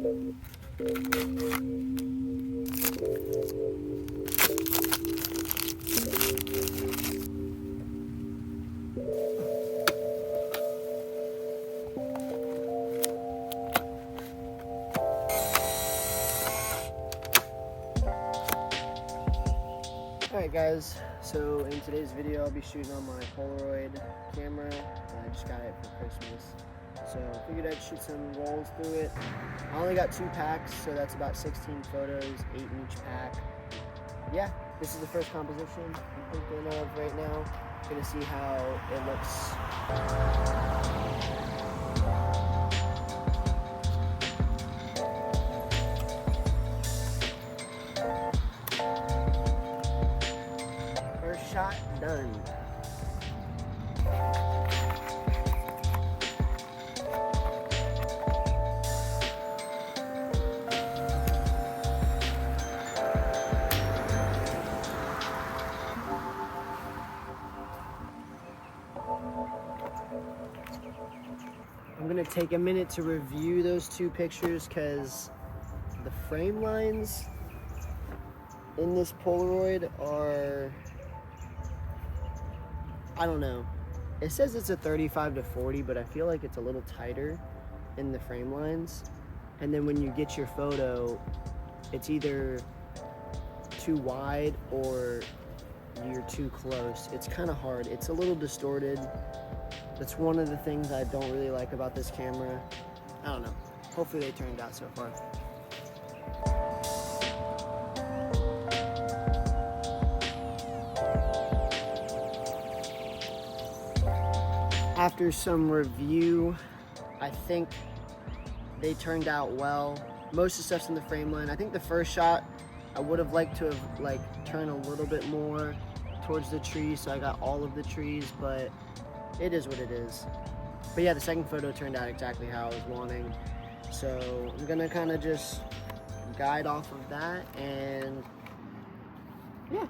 Alright guys, so in today's video I'll be shooting on my Polaroid camera. I just got it for Christmas. So I figured I'd shoot some rolls through it. I only got 2 packs, so that's about 16 photos, 8 in each pack. Yeah, this is the first composition I'm thinking of right now. Gonna see how it looks. Shot done. I'm gonna take a minute to review those 2 pictures because the frame lines in this Polaroid are, I don't know. It says it's a 35 to 40, but I feel like it's a little tighter in the frame lines. And then when you get your photo, it's either too wide or you're too close. It's kind of hard. It's a little distorted. That's one of the things I don't really like about this camera. I don't know. Hopefully they turned out so far. After some review, I think they turned out well. Most of the stuff's in the frame line. I think the first shot, I would have liked to have turned a little bit more towards the trees so I got all of the trees, but it is what it is. But yeah, the second photo turned out exactly how I was wanting. So I'm gonna kind of just guide off of that, and yeah.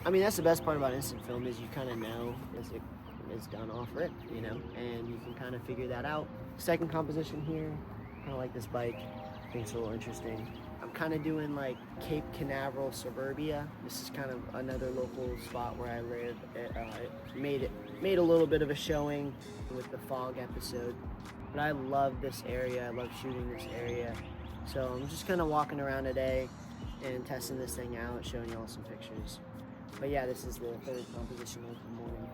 I mean, that's the best part about instant film is you kind of know as it is done off rip, you know, and you can kind of figure that out. Second composition here, kind of like this bike. I think it's a little interesting. I'm kind of doing like Cape Canaveral suburbia. This is kind of another local spot where I live. It made a little bit of a showing with the fog episode, but I love this area. I love shooting this area. So I'm just kind of walking around today and testing this thing out, showing y'all some pictures. But yeah, this is the third composition of the morning.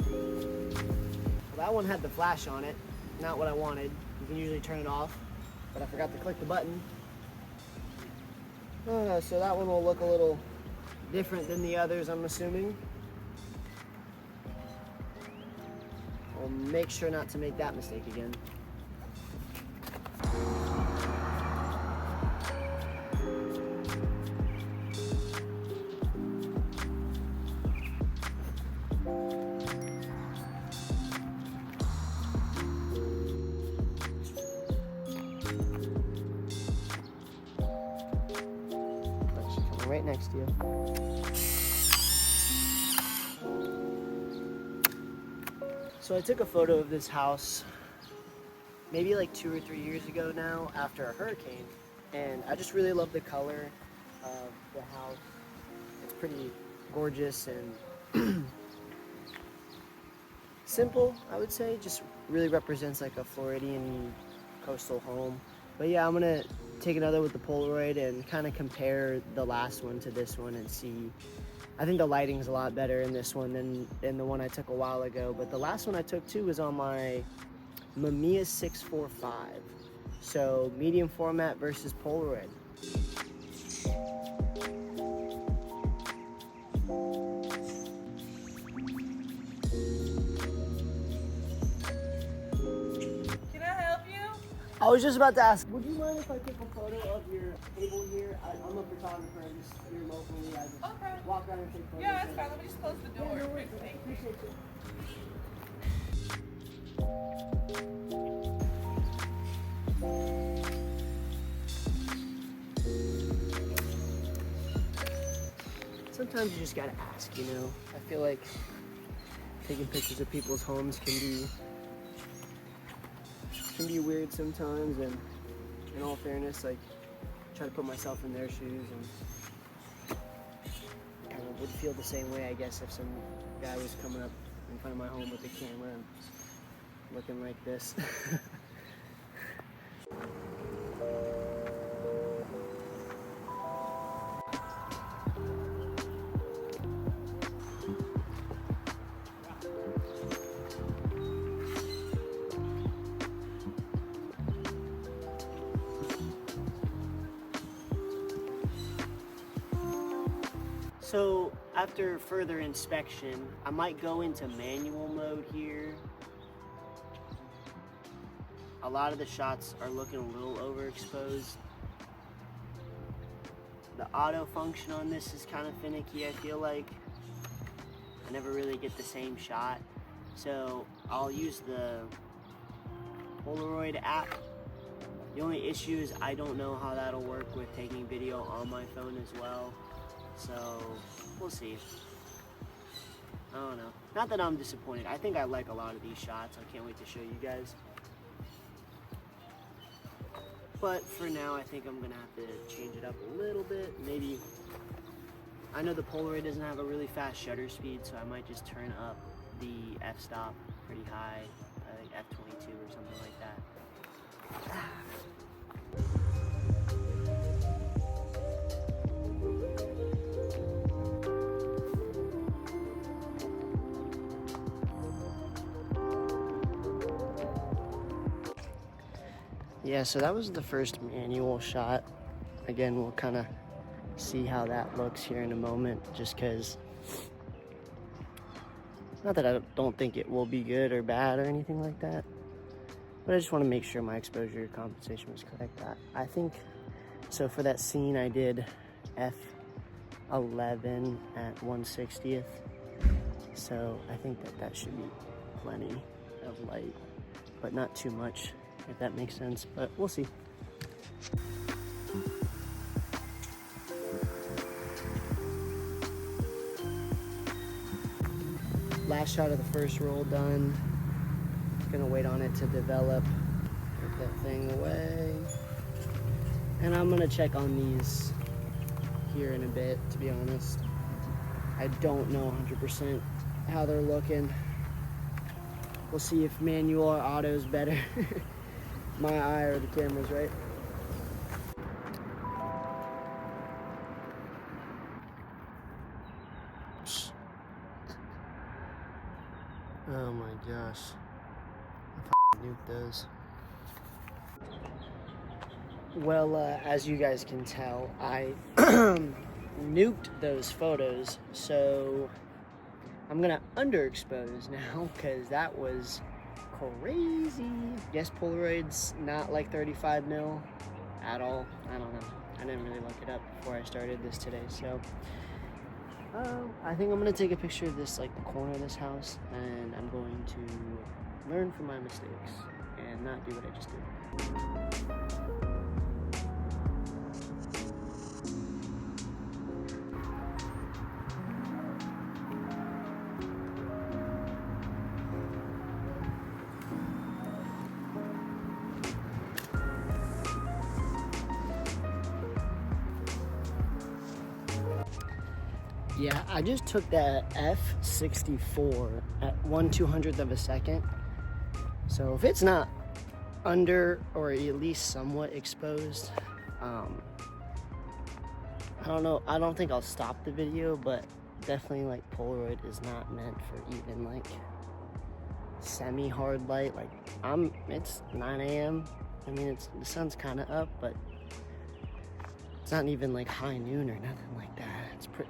Well, that one had the flash on it, not what I wanted. You can usually turn it off, but I forgot to click the button. So that one will look a little different than the others, I'm assuming. I'll make sure not to make that mistake again. Right next to you. So I took a photo of this house maybe like 2 or 3 years ago now after a hurricane, and I just really love the color of the house. It's pretty gorgeous and simple, I would say. Just really represents like a Floridian coastal home. But yeah, I'm gonna take another with the Polaroid and kind of compare the last one to this one and see. I think the lighting's a lot better in this one than in the one I took a while ago. But the last one I took too was on my Mamiya 645. So medium format versus Polaroid. I was just about to ask, would you mind if I took a photo of your table here? I'm a photographer, I'm just here locally. I just walk around and take photos. Yeah, that's fine. Let me just close the door. Yeah, no worries. I appreciate you. So sometimes you just gotta ask, you know? I feel like taking pictures of people's homes can be weird sometimes, and in all fairness, like, try to put myself in their shoes, and kind of would feel the same way, I guess, if some guy was coming up in front of my home with a camera and looking like this. So after further inspection, I might go into manual mode here. A lot of the shots are looking a little overexposed. The auto function on this is kind of finicky, I feel like. I never really get the same shot. So I'll use the Polaroid app. The only issue is I don't know how that'll work with taking video on my phone as well. So we'll see. I don't know. Not that I'm disappointed. I think I like a lot of these shots. I can't wait to show you guys. But for now, I think I'm gonna have to change it up a little bit. Maybe, I know the Polaroid doesn't have a really fast shutter speed, so I might just turn up the f-stop pretty high, like f22 or something like that. Yeah, so that was the first manual shot. Again, we'll kind of see how that looks here in a moment, just because, not that I don't think it will be good or bad or anything like that, but I just want to make sure my exposure compensation was correct. I think, so for that scene I did f11 at 1/60th, so I think that should be plenty of light, but not too much, if that makes sense, but we'll see. Last shot of the first roll done. Gonna wait on it to develop. Put that thing away. And I'm gonna check on these here in a bit, to be honest. I don't know 100% how they're looking. We'll see if manual or auto is better. My eye or the camera's, right? Oh my gosh. I nuked those. Well, as you guys can tell, I nuked those photos, so I'm gonna underexpose now, because that was crazy. Guess Polaroid's not like 35 mil at all. I don't know. I didn't really look it up before I started this today, so I think I'm gonna take a picture of this, like the corner of this house, and I'm going to learn from my mistakes and not do what I just did. Yeah, I just took that f64 at 1/200th of a second. So if it's not under or at least somewhat exposed, I don't know. I don't think I'll stop the video, but definitely like Polaroid is not meant for even like semi-hard light. Like it's 9 a.m. I mean, the sun's kind of up, but it's not even like high noon or nothing like that.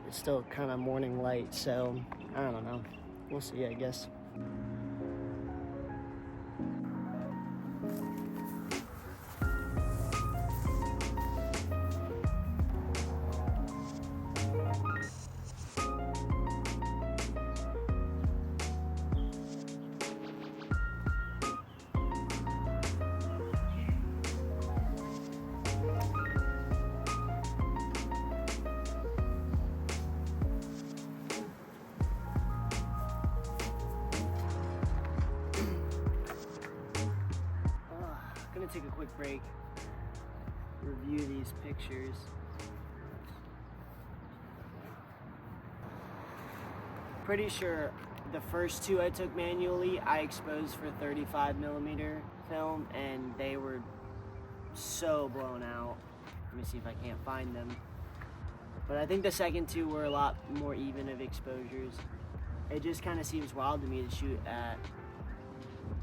It's still kind of morning light, so I don't know. We'll see, I guess. quick break, review these pictures. Pretty sure the first two I took manually, I exposed for 35mm film, and they were so blown out. Let me see if I can't find them. But I think the second two were a lot more even of exposures. It just kind of seems wild to me to shoot at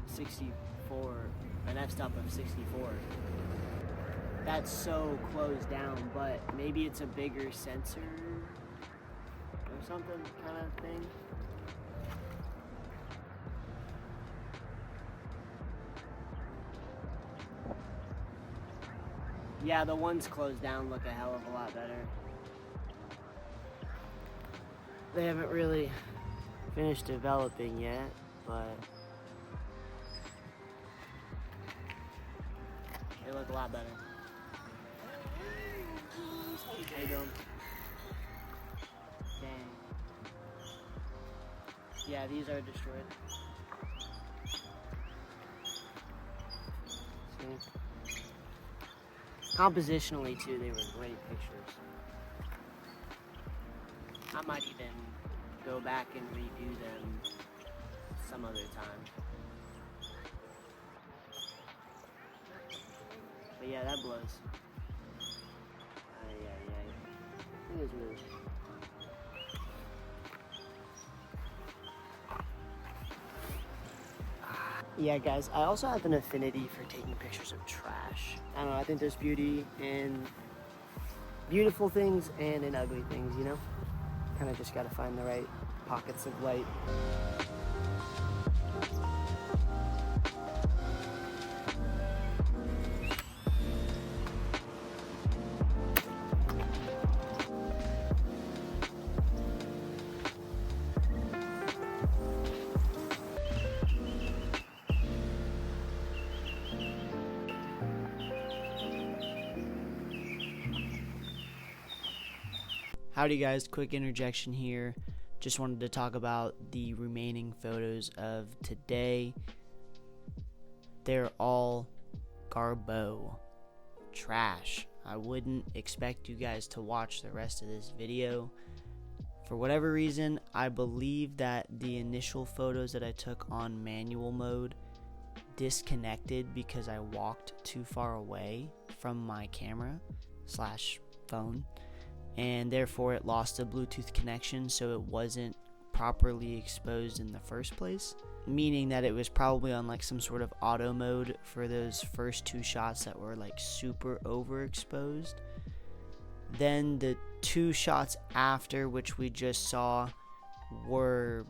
64, an f-stop of 64. That's so closed down, but maybe it's a bigger sensor or something kind of thing. Yeah, the ones closed down look a hell of a lot better. They haven't really finished developing yet, but they look a lot better. How you doing? Dang. Yeah, these are destroyed. See? Compositionally too, they were great pictures. I might even go back and redo them some other time. But yeah, that blows. It is really. Yeah, guys, I also have an affinity for taking pictures of trash. I don't know, I think there's beauty in beautiful things and in ugly things, you know? Kind of just gotta find the right pockets of light. Howdy guys, quick interjection here. Just wanted to talk about the remaining photos of today. They're all garbo, trash. I wouldn't expect you guys to watch the rest of this video. For whatever reason, I believe that the initial photos that I took on manual mode disconnected because I walked too far away from my camera / phone. And therefore it lost a Bluetooth connection, so it wasn't properly exposed in the first place, meaning that it was probably on like some sort of auto mode for those first two shots that were like super overexposed. Then the two shots after, which we just saw, were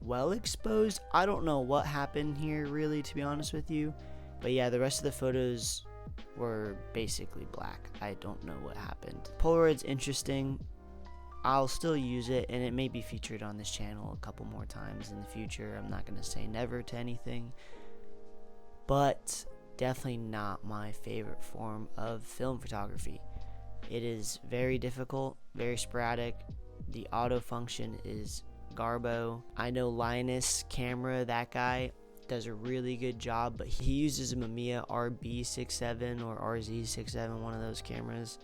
well exposed. I don't know what happened here really, to be honest with you, but yeah, the rest of the photos were basically black. I don't know what happened. Polaroid's interesting. I'll still use it, and it may be featured on this channel a couple more times in the future. I'm not going to say never to anything, but definitely not my favorite form of film photography. It is very difficult, very sporadic. The auto function is garbo. I know Linus Camera, that guy, does a really good job, but he uses a Mamiya RB67 or RZ67, one of those cameras,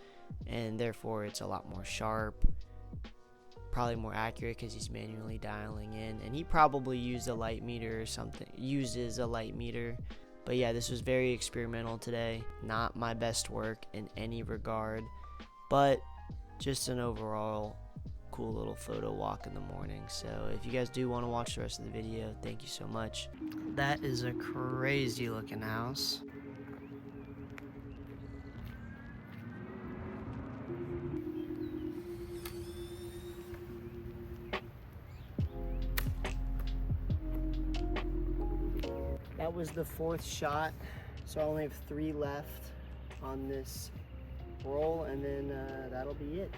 and therefore it's a lot more sharp, probably more accurate because he's manually dialing in, and he probably used a light meter or something, uses a light meter. But yeah, this was very experimental today. Not my best work in any regard, but just an overall cool little photo walk in the morning. So if you guys do want to watch the rest of the video, thank you so much. That is a crazy looking house. That was the fourth shot, so I only have 3 left on this roll, and then that'll be it.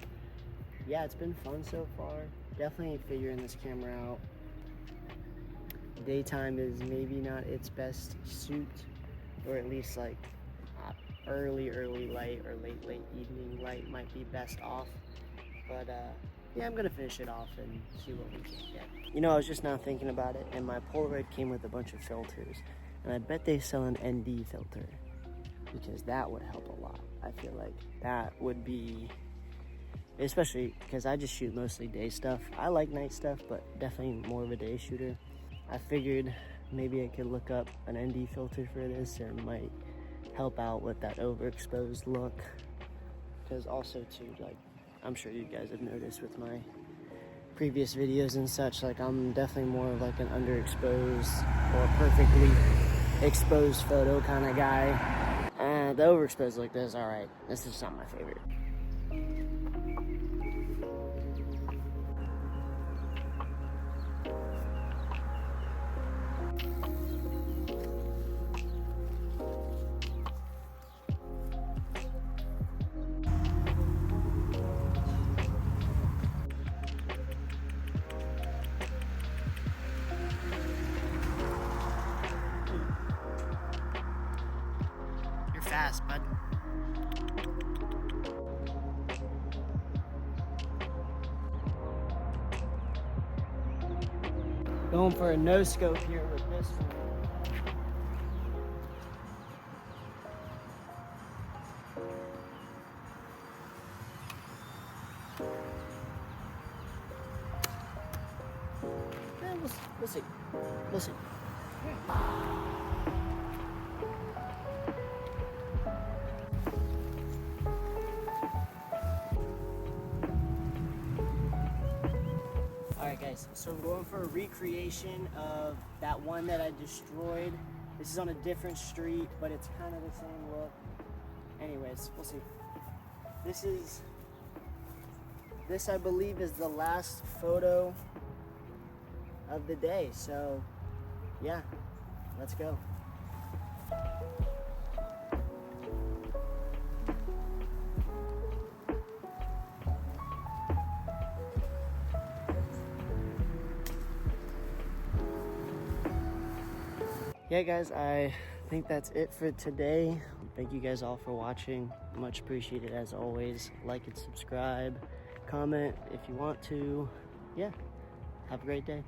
Yeah, it's been fun so far. Definitely figuring this camera out. Daytime is maybe not its best suit, or at least like early light or late evening light might be best off. But yeah, I'm gonna finish it off and see what we can get. You know, I was just now thinking about it, and my Polaroid came with a bunch of filters, and I bet they sell an ND filter. because that would help a lot. I feel like that would be, especially because I just shoot mostly day stuff. I like night stuff, but definitely more of a day shooter. I figured maybe I could look up an ND filter for this, and it might help out with that overexposed look. Because also too, like, I'm sure you guys have noticed with my previous videos and such, like, I'm definitely more of like an underexposed or perfectly exposed photo kind of guy. And the overexposed look is alright. This is not my favorite. You're fast, bud. Going for a no scope here with this one. We'll see. We'll see. Alright guys, so I'm going for a recreation of that one that I destroyed. This is on a different street, but it's kind of the same look. Anyways, we'll see. This I believe is the last photo of the day, so yeah, let's go. Yeah guys, I think that's it for today. Thank you guys all for watching. Much appreciated as always. Like and subscribe, comment if you want to. Yeah, have a great day.